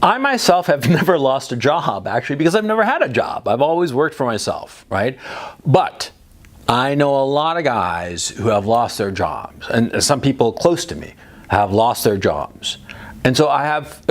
I myself have never lost a job, actually, because I've never had a job. I've always worked for myself, right? But I know a lot of guys who have lost their jobs, and some people close to me have lost their jobs. And so I have,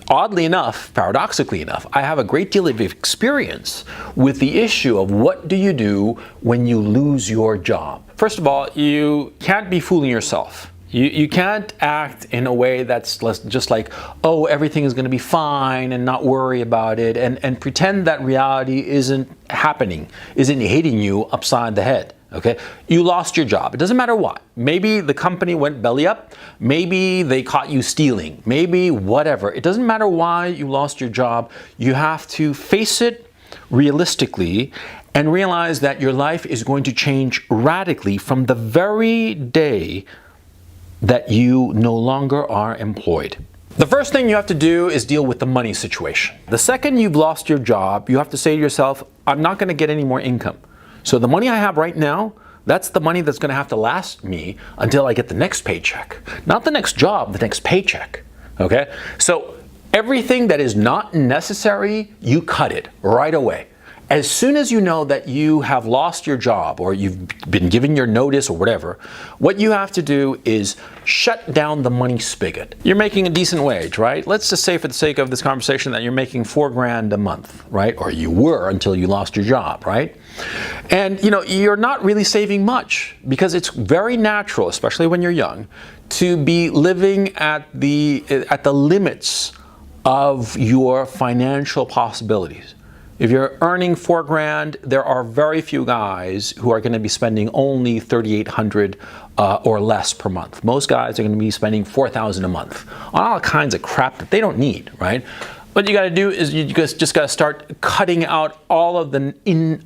oddly enough, paradoxically enough, I have a great deal of experience with the issue of what do you do when you lose your job. First of all, you can't be fooling yourself. You can't act in a way that's just like, oh, everything is going to be fine and not worry about it and pretend that reality isn't happening, isn't hitting you upside the head. Okay, you lost your job. It doesn't matter what. Maybe the company went belly up. Maybe they caught you stealing. Maybe whatever. It doesn't matter why you lost your job. You have to face it realistically and realize that your life is going to change radically from the very day that you no longer are employed. The first thing you have to do is deal with the money situation. The second you've lost your job, you have to say to yourself, I'm not going to get any more income. So the money I have right now, that's the money that's going to have to last me until I get the next paycheck. Not the next job, the next paycheck. Okay? So everything that is not necessary, you cut it right away. As soon as you know that you have lost your job or you've been given your notice or whatever, what you have to do is shut down the money spigot. You're making a decent wage, right? Let's just say for the sake of this conversation that you're making $4,000 a month, right? Or you were until you lost your job, right? And you're not really saving much because it's very natural, especially when you're young, to be living at the limits of your financial possibilities. If you're earning $4,000, there are very few guys who are going to be spending only $3,800 or less per month. Most guys are going to be spending $4,000 a month on all kinds of crap that they don't need, right? What you got to do is you just got to start cutting out all of the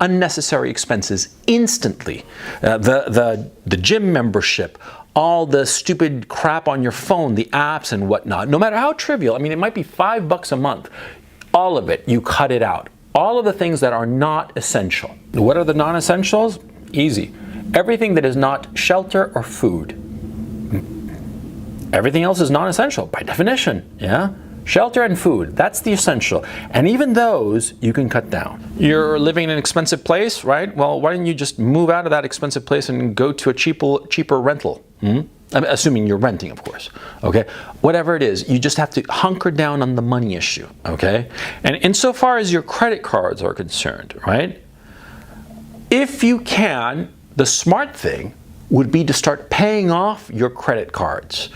unnecessary expenses instantly. The gym membership, all the stupid crap on your phone, the apps and whatnot, no matter how trivial. I mean, it might be $5 a month. All of it, you cut it out. All of the things that are not essential. What are the non-essentials? Easy. Everything that is not shelter or food. Everything else is non-essential by definition, yeah? Shelter and food, that's the essential. And even those you can cut down. You're living in an expensive place, right? Well, why don't you just move out of that expensive place and go to a cheaper rental? I'm assuming you're renting, of course, okay? Whatever it is, you just have to hunker down on the money issue, okay? And insofar as your credit cards are concerned, right? If you can, the smart thing would be to start paying off your credit cards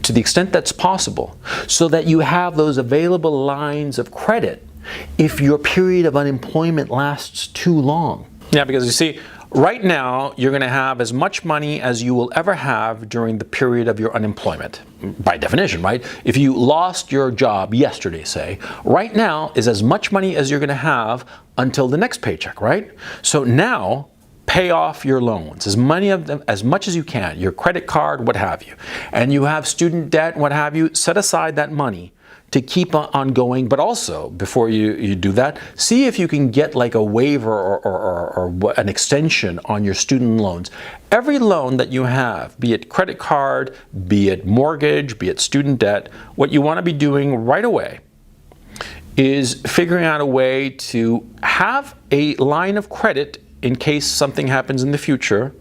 to the extent that's possible so that you have those available lines of credit if your period of unemployment lasts too long. Yeah, because you see, right now, you're going to have as much money as you will ever have during the period of your unemployment. By definition, right? If you lost your job yesterday, say, right now is as much money as you're going to have until the next paycheck, right? So now, pay off your loans, as much as you can, your credit card, what have you. And you have student debt, what have you, set aside that money to keep on going, but also, before you do that, see if you can get like a waiver or an extension on your student loans. Every loan that you have, be it credit card, be it mortgage, be it student debt, what you want to be doing right away is figuring out a way to have a line of credit in case something happens in the future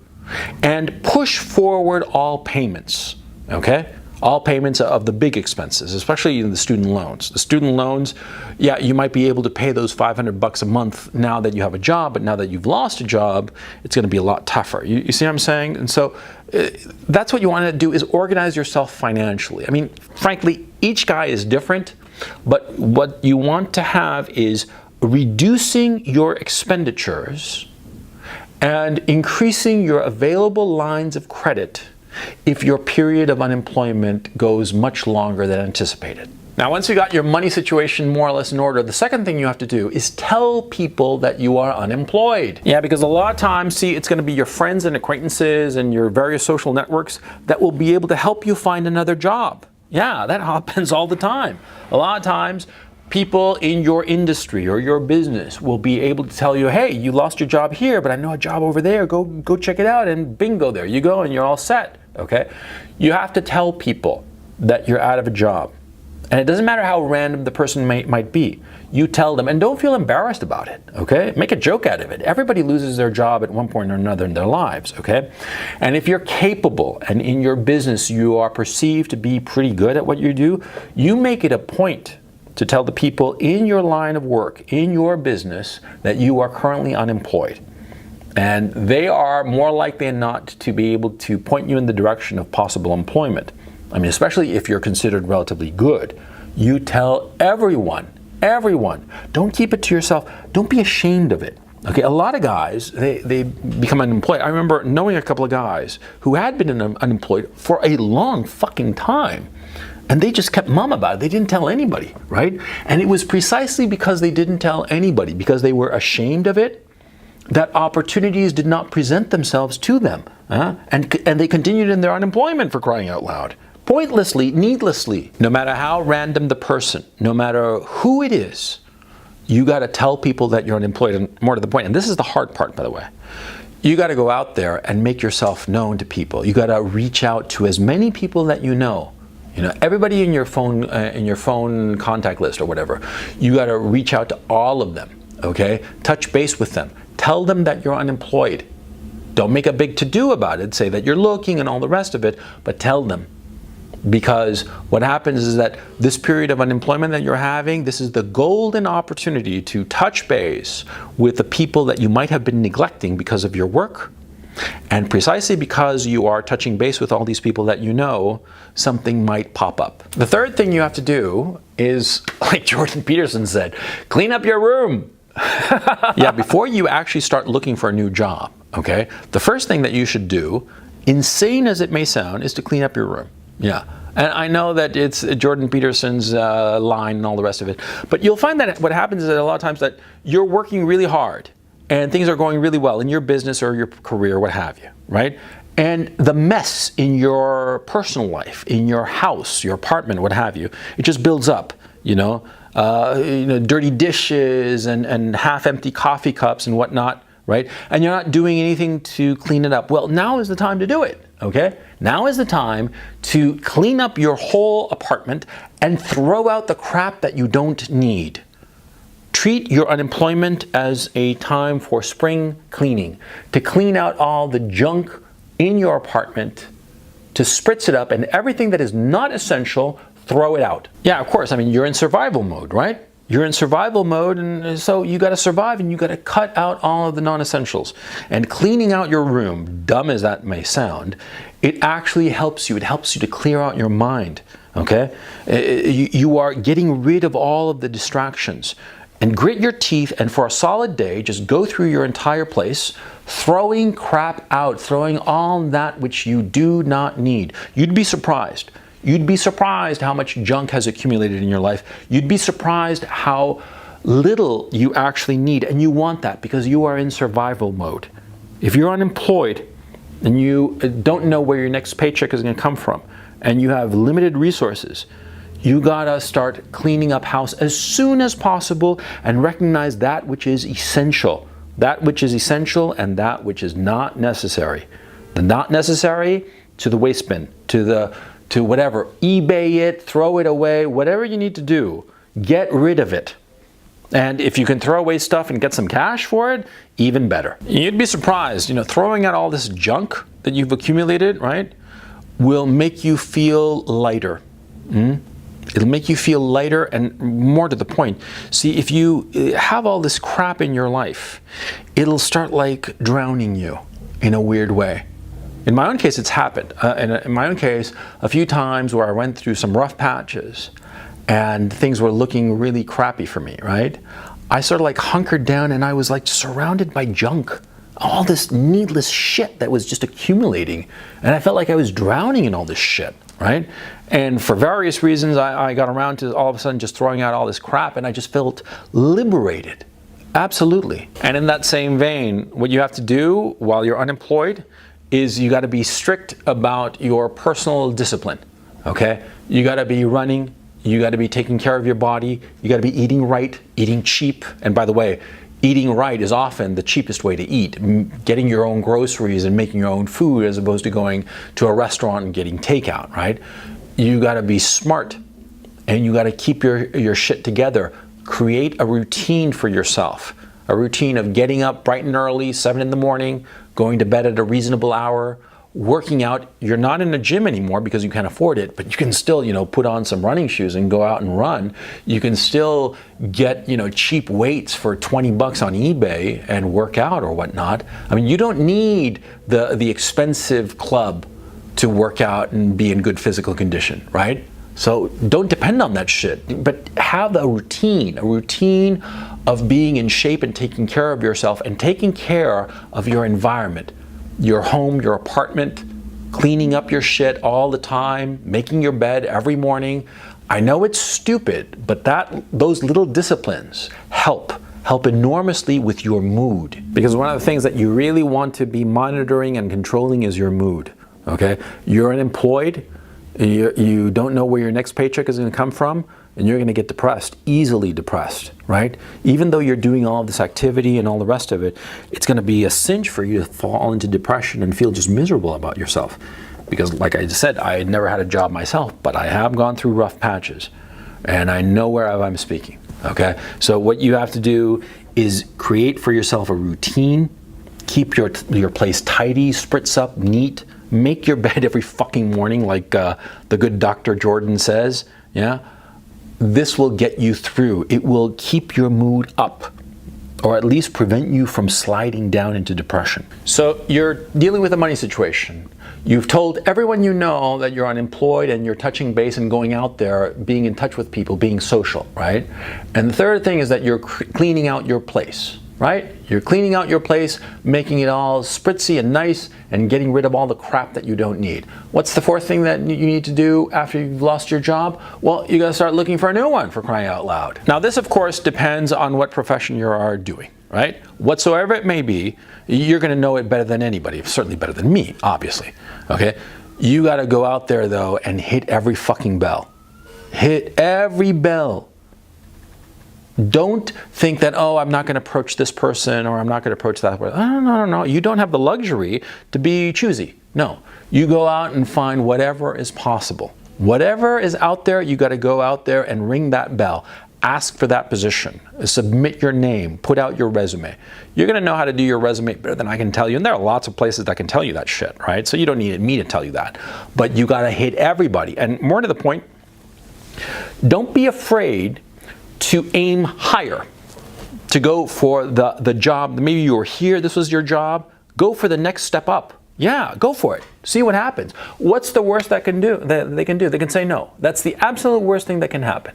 and push forward all payments, okay? All payments of the big expenses, especially in the student loans. The student loans, yeah, you might be able to pay those $500 a month now that you have a job, but now that you've lost a job, it's going to be a lot tougher. You see what I'm saying? And so that's what you want to do, is organize yourself financially. I mean, frankly, each guy is different, but what you want to have is reducing your expenditures and increasing your available lines of credit if your period of unemployment goes much longer than anticipated. Now, once you got your money situation more or less in order, the second thing you have to do is tell people that you are unemployed. Yeah, because a lot of times, see, it's going to be your friends and acquaintances and your various social networks that will be able to help you find another job. Yeah, that happens all the time. A lot of times, people in your industry or your business will be able to tell you, hey, you lost your job here, but I know a job over there. Go check it out, and bingo, there you go, and you're all set. Okay? You have to tell people that you're out of a job. And it doesn't matter how random the person might be. You tell them, and don't feel embarrassed about it, okay? Make a joke out of it. Everybody loses their job at one point or another in their lives, okay? And if you're capable and in your business you are perceived to be pretty good at what you do, you make it a point to tell the people in your line of work, in your business, that you are currently unemployed. And they are more likely than not to be able to point you in the direction of possible employment. I mean, especially if you're considered relatively good. You tell everyone. Don't keep it to yourself. Don't be ashamed of it. Okay, a lot of guys, they become unemployed. I remember knowing a couple of guys who had been unemployed for a long fucking time. And they just kept mum about it. They didn't tell anybody, right? And it was precisely because they didn't tell anybody, because they were ashamed of it, that opportunities did not present themselves to them. And they continued in their unemployment, for crying out loud. Pointlessly, needlessly. No matter how random the person, no matter who it is, you got to tell people that you're unemployed. And more to the point, and this is the hard part, by the way, you got to go out there and make yourself known to people. You got to reach out to as many people that you know. You know, everybody in your phone contact list or whatever. You got to reach out to all of them. Okay, touch base with them. Tell them that you're unemployed. Don't make a big to-do about it. Say that you're looking and all the rest of it, but tell them. Because what happens is that this period of unemployment that you're having, this is the golden opportunity to touch base with the people that you might have been neglecting because of your work. And precisely because you are touching base with all these people that you know, something might pop up. The third thing you have to do is, like Jordan Peterson said, clean up your room. Yeah, before you actually start looking for a new job, okay, the first thing that you should do, insane as it may sound, is to clean up your room. Yeah, and I know that it's Jordan Peterson's line and all the rest of it, but you'll find that what happens is that a lot of times that you're working really hard and things are going really well in your business or your career, what have you, right? And the mess in your personal life, in your house, your apartment, what have you, it just builds up, dirty dishes and half-empty coffee cups and whatnot, right? And you're not doing anything to clean it up. Well, now is the time to do it, okay? Now is the time to clean up your whole apartment and throw out the crap that you don't need. Treat your unemployment as a time for spring cleaning, to clean out all the junk in your apartment, to spritz it up, and everything that is not essential, throw it out. Yeah, of course, I mean, you're in survival mode, right? You're in survival mode, and so you got to survive, and you got to cut out all of the non-essentials. And cleaning out your room, dumb as that may sound, it actually helps you. It helps you to clear out your mind, okay? You are getting rid of all of the distractions. And grit your teeth, and for a solid day, just go through your entire place, throwing crap out, throwing all that which you do not need. You'd be surprised. You'd be surprised how much junk has accumulated in your life. You'd be surprised how little you actually need, and you want that because you are in survival mode. If you're unemployed and you don't know where your next paycheck is going to come from, and you have limited resources, you gotta start cleaning up house as soon as possible and recognize that which is essential. That which is essential and that which is not necessary. The not necessary, to the waste bin, to whatever. eBay it, throw it away, whatever you need to do, get rid of it. And if you can throw away stuff and get some cash for it, even better. You'd be surprised, throwing out all this junk that you've accumulated, right, will make you feel lighter. It'll make you feel lighter and more to the point. See, if you have all this crap in your life, it'll start like drowning you in a weird way. In my own case, it's happened. In my own case, a few times where I went through some rough patches and things were looking really crappy for me, right? I sort of like hunkered down and I was like surrounded by junk. All this needless shit that was just accumulating. And I felt like I was drowning in all this shit, right? And for various reasons, I got around to all of a sudden just throwing out all this crap, and I just felt liberated. Absolutely. And in that same vein, what you have to do while you're unemployed is you got to be strict about your personal discipline, okay? You got to be running, you got to be taking care of your body, you got to be eating right, eating cheap. And by the way, eating right is often the cheapest way to eat. Getting your own groceries and making your own food as opposed to going to a restaurant and getting takeout, right? You got to be smart and you got to keep your shit together. Create a routine for yourself. A routine of getting up bright and early, 7 in the morning, going to bed at a reasonable hour, working out. You're not in a gym anymore because you can't afford it, but you can still, put on some running shoes and go out and run. You can still get, cheap weights for $20 on eBay and work out or whatnot. I mean, you don't need the expensive club to work out and be in good physical condition, right? So don't depend on that shit, but have a routine of being in shape and taking care of yourself and taking care of your environment, your home, your apartment, cleaning up your shit all the time, making your bed every morning. I know it's stupid, but those little disciplines help enormously with your mood. Because one of the things that you really want to be monitoring and controlling is your mood, okay? You're unemployed, you don't know where your next paycheck is going to come from, and you're going to get depressed, easily depressed, right? Even though you're doing all this activity and all the rest of it, it's going to be a cinch for you to fall into depression and feel just miserable about yourself. Because like I just said, I had never had a job myself, but I have gone through rough patches, and I know where I'm speaking, okay? So what you have to do is create for yourself a routine, keep your place tidy, spritz up, neat, make your bed every fucking morning like the good Dr. Jordan says, yeah? This will get you through. It will keep your mood up, or at least prevent you from sliding down into depression. So you're dealing with a money situation. You've told everyone you know that you're unemployed and you're touching base and going out there, being in touch with people, being social, right? And the third thing is that you're cleaning out your place, right? You're cleaning out your place, making it all spritzy and nice, and getting rid of all the crap that you don't need. What's the fourth thing that you need to do after you've lost your job? Well, you gotta start looking for a new one, for crying out loud. Now this, of course, depends on what profession you are doing, right? Whatsoever it may be, you're gonna know it better than anybody, certainly better than me, obviously, okay? You gotta go out there, though, and hit every fucking bell. Hit every bell. Don't think that, oh, I'm not going to approach this person or I'm not going to approach that person. No. You don't have the luxury to be choosy. No. You go out and find whatever is possible. Whatever is out there, you got to go out there and ring that bell. Ask for that position. Submit your name. Put out your resume. You're going to know how to do your resume better than I can tell you. And there are lots of places that can tell you that shit, right? So you don't need me to tell you that. But you got to hit everybody. And more to the point, don't be afraid to aim higher, to go for the job. Maybe you were here, this was your job. Go for the next step up. Yeah, go for it. See what happens. What's the worst that they can do? They can say no. That's the absolute worst thing that can happen.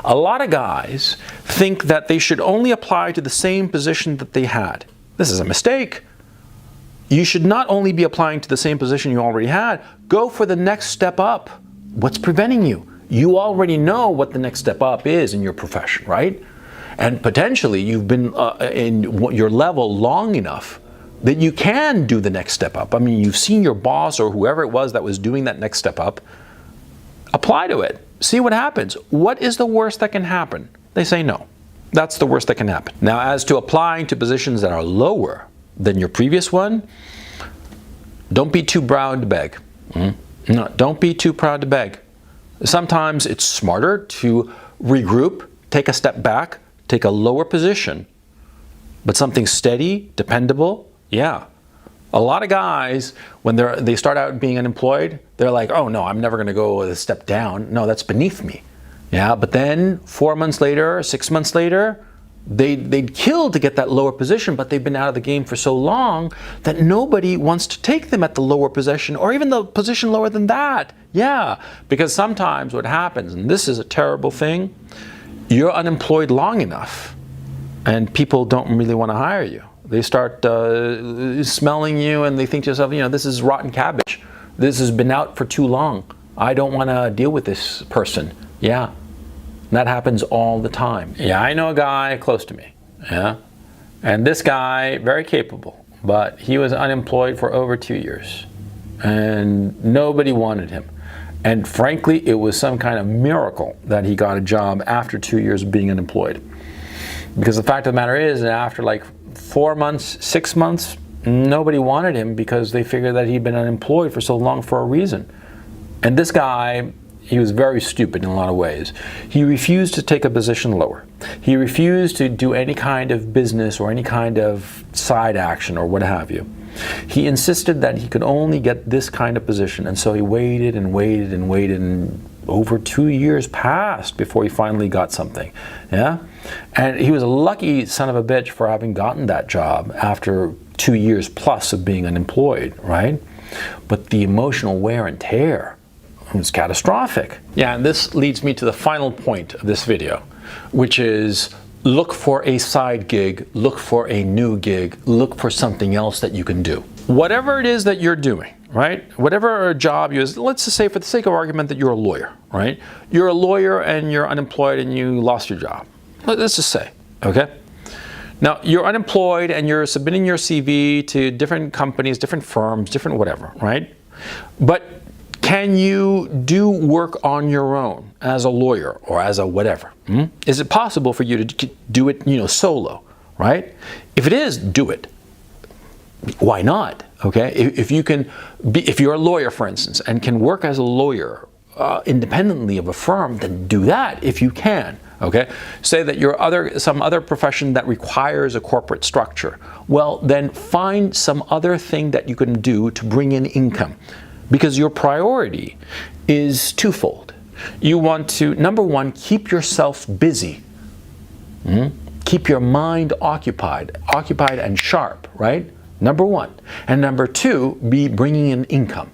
A lot of guys think that they should only apply to the same position that they had. This is a mistake. You should not only be applying to the same position you already had, go for the next step up. What's preventing you? You already know what the next step up is in your profession, right? And potentially you've been in your level long enough that you can do the next step up. I mean, you've seen your boss or whoever it was that was doing that next step up. Apply to it. See what happens. What is the worst that can happen? They say no. That's the worst that can happen. Now, as to applying to positions that are lower than your previous one, don't be too proud to beg. No, don't be too proud to beg. Sometimes it's smarter to regroup, take a step back, take a lower position, but something steady, dependable, yeah. A lot of guys, when they start out being unemployed, they're like, oh no, I'm never gonna go a step down. No, that's beneath me. Yeah, but then 4 months later, 6 months later, they'd kill to get that lower position, but they've been out of the game for so long that nobody wants to take them at the lower position or even the position lower than that. Yeah, because sometimes what happens, and this is a terrible thing, you're unemployed long enough and people don't really want to hire you. They start smelling you and they think to yourself, this is rotten cabbage. This has been out for too long. I don't want to deal with this person. Yeah. That happens all the time. Yeah, I know a guy close to me, yeah? And this guy, very capable, but he was unemployed for over 2 years. And nobody wanted him. And frankly, it was some kind of miracle that he got a job after 2 years of being unemployed. Because the fact of the matter is that after like 4 months, 6 months, nobody wanted him because they figured that he'd been unemployed for so long for a reason. And this guy, he was very stupid in a lot of ways. He refused to take a position lower. He refused to do any kind of business or any kind of side action or what have you. He insisted that he could only get this kind of position, and so he waited and waited and waited, and over 2 years passed before he finally got something. Yeah? And he was a lucky son of a bitch for having gotten that job after 2 years plus of being unemployed, right? But the emotional wear and tear was catastrophic. Yeah, and this leads me to the final point of this video, which is look for a side gig, look for a new gig, look for something else that you can do. Whatever it is that you're doing, right? Whatever job you is, let's just say for the sake of argument that you're a lawyer, right? You're a lawyer and you're unemployed and you lost your job. Let's just say, okay? Now, you're unemployed and you're submitting your CV to different companies, different firms, different whatever, right? But can you do work on your own as a lawyer or as a whatever? Is it possible for you to do it, solo, right? If it is, do it. Why not? Okay, if you're a lawyer, for instance, and can work as a lawyer independently of a firm, then do that if you can. Okay, say that you're some other profession that requires a corporate structure. Well, then find some other thing that you can do to bring in income. Because your priority is twofold. You want to, number one, keep yourself busy. Keep your mind occupied and sharp, right? Number one. And number two, be bringing in income.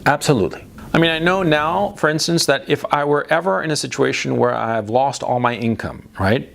Absolutely. I mean, I know now, for instance, that if I were ever in a situation where I've lost all my income, right?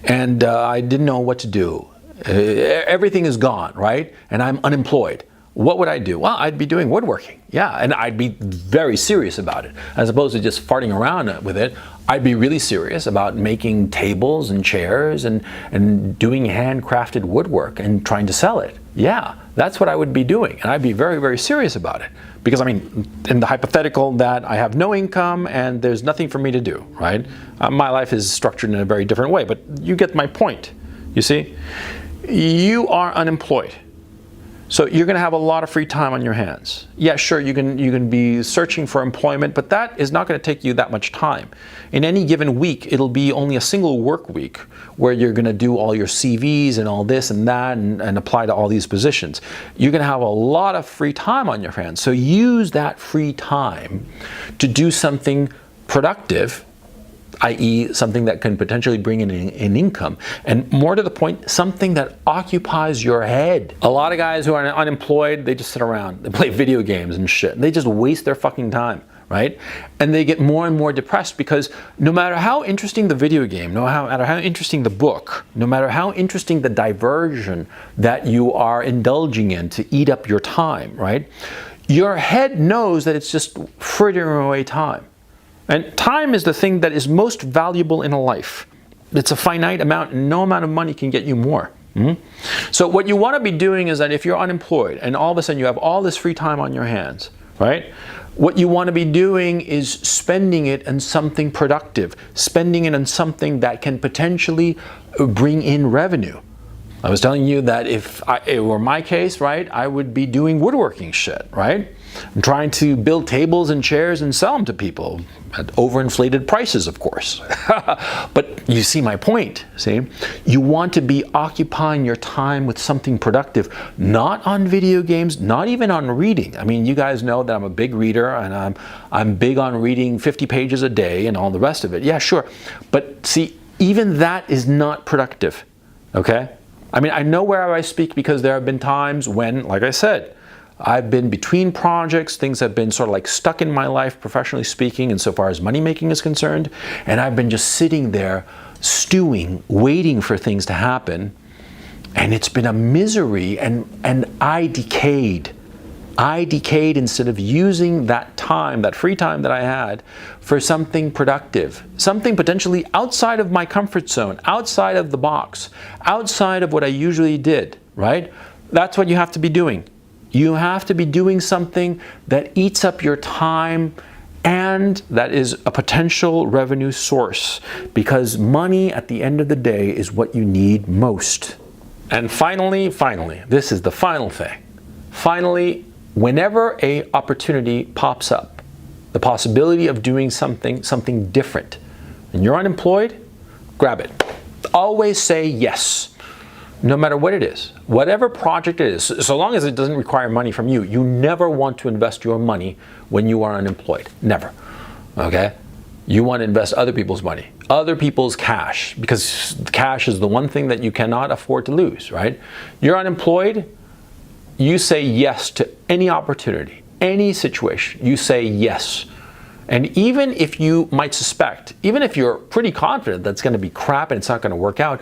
And I didn't know what to do. Everything is gone, right? And I'm unemployed. What would I do? Well, I'd be doing woodworking. Yeah, and I'd be very serious about it. As opposed to just farting around with it, I'd be really serious about making tables and chairs and doing handcrafted woodwork and trying to sell it. Yeah, that's what I would be doing. And I'd be very, very serious about it. Because, I mean, in the hypothetical that I have no income and there's nothing for me to do, right? My life is structured in a very different way, but you get my point, you see? You are unemployed. So you're going to have a lot of free time on your hands. Yeah, sure, you can be searching for employment, but that is not going to take you that much time. In any given week, it'll be only a single work week where you're going to do all your CVs and all this and that and apply to all these positions. You're going to have a lot of free time on your hands. So use that free time to do something productive, i.e. something that can potentially bring in an income, and more to the point, something that occupies your head. A lot of guys who are unemployed, they just sit around, they play video games and shit. They just waste their fucking time, right? And they get more and more depressed because no matter how interesting the video game, no matter how interesting the book, no matter how interesting the diversion that you are indulging in to eat up your time, right? Your head knows that it's just frittering away time. And time is the thing that is most valuable in a life. It's a finite amount, and no amount of money can get you more. So what you want to be doing is that if you're unemployed and all of a sudden you have all this free time on your hands, right? What you want to be doing is spending it on something productive, spending it on something that can potentially bring in revenue. I was telling you that if it were my case, right, I would be doing woodworking shit, right? I'm trying to build tables and chairs and sell them to people at overinflated prices, of course. But you see my point, see? You want to be occupying your time with something productive, not on video games, not even on reading. I mean, you guys know that I'm a big reader and I'm big on reading 50 pages a day and all the rest of it. Yeah, sure. But see, even that is not productive, okay? I mean, I know where I speak because there have been times when, like I said, I've been between projects, things have been sort of like stuck in my life, professionally speaking, and so far as money making is concerned, and I've been just sitting there stewing, waiting for things to happen, and it's been a misery, and I decayed. I decayed instead of using that time, that free time that I had, for something productive, something potentially outside of my comfort zone, outside of the box, outside of what I usually did, right? That's what you have to be doing. You have to be doing something that eats up your time and that is a potential revenue source, because money at the end of the day is what you need most. And finally, this is the final thing. Finally, whenever an opportunity pops up, the possibility of doing something different, and you're unemployed, grab it. Always say yes, no matter what it is, whatever project it is, so long as it doesn't require money from you. You never want to invest your money when you are unemployed, never, okay? You want to invest other people's money, other people's cash, because cash is the one thing that you cannot afford to lose, right? You're unemployed, you say yes to any opportunity, any situation, you say yes. And even if you might suspect, even if you're pretty confident that's going to be crap and it's not going to work out,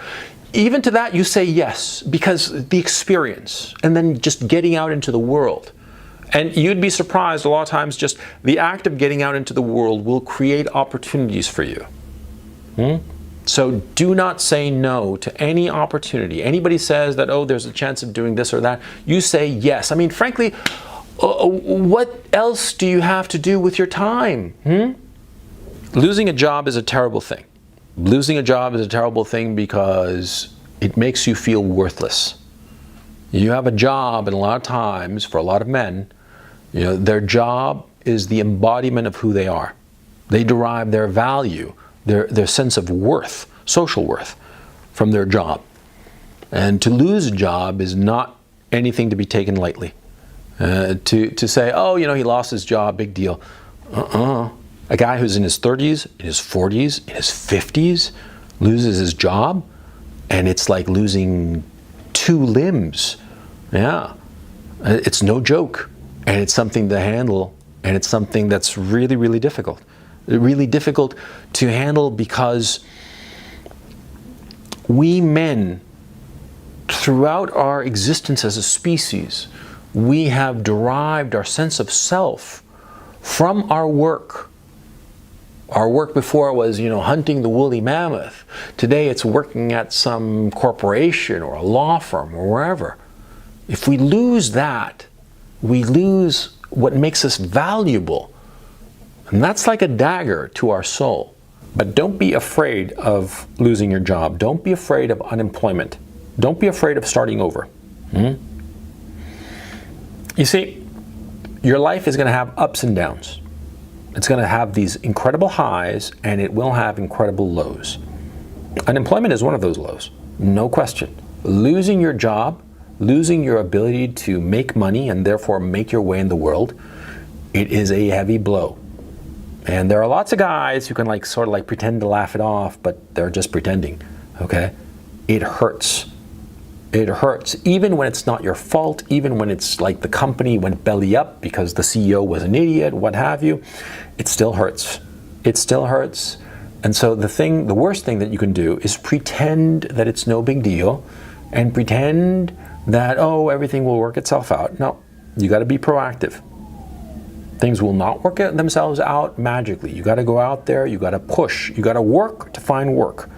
even to that you say yes, because the experience and then just getting out into the world. And you'd be surprised, a lot of times just the act of getting out into the world will create opportunities for you. So do not say no to any opportunity. Anybody says that, oh, there's a chance of doing this or that, you say yes. I mean, frankly, what else do you have to do with your time? Losing a job is a terrible thing. Losing a job is a terrible thing because it makes you feel worthless. You have a job, and a lot of times, for a lot of men, their job is the embodiment of who they are. They derive their value, their sense of worth, social worth, from their job. And to lose a job is not anything to be taken lightly. To say, oh, he lost his job, big deal. A guy who's in his 30s, in his 40s, in his 50s, loses his job, and it's like losing 2 limbs. Yeah, it's no joke, and it's something to handle, and it's something that's really, really difficult. Really difficult to handle because we men, throughout our existence as a species, we have derived our sense of self from our work. Our work before was, hunting the woolly mammoth. Today it's working at some corporation or a law firm or wherever. If we lose that, we lose what makes us valuable. And that's like a dagger to our soul. But don't be afraid of losing your job. Don't be afraid of unemployment. Don't be afraid of starting over. You see, your life is going to have ups and downs. It's going to have these incredible highs, and it will have incredible lows. Unemployment is one of those lows, no question. Losing your job, losing your ability to make money and therefore make your way in the world, it is a heavy blow. And there are lots of guys who can sort of pretend to laugh it off, but they're just pretending, okay? It hurts. It hurts, even when it's not your fault, even when it's like the company went belly up because the CEO was an idiot, what have you. It still hurts. It still hurts. And so the worst thing that you can do is pretend that it's no big deal and pretend that, oh, everything will work itself out. No, you got to be proactive. Things will not work themselves out magically. You got to go out there, you got to push, you got to work to find work.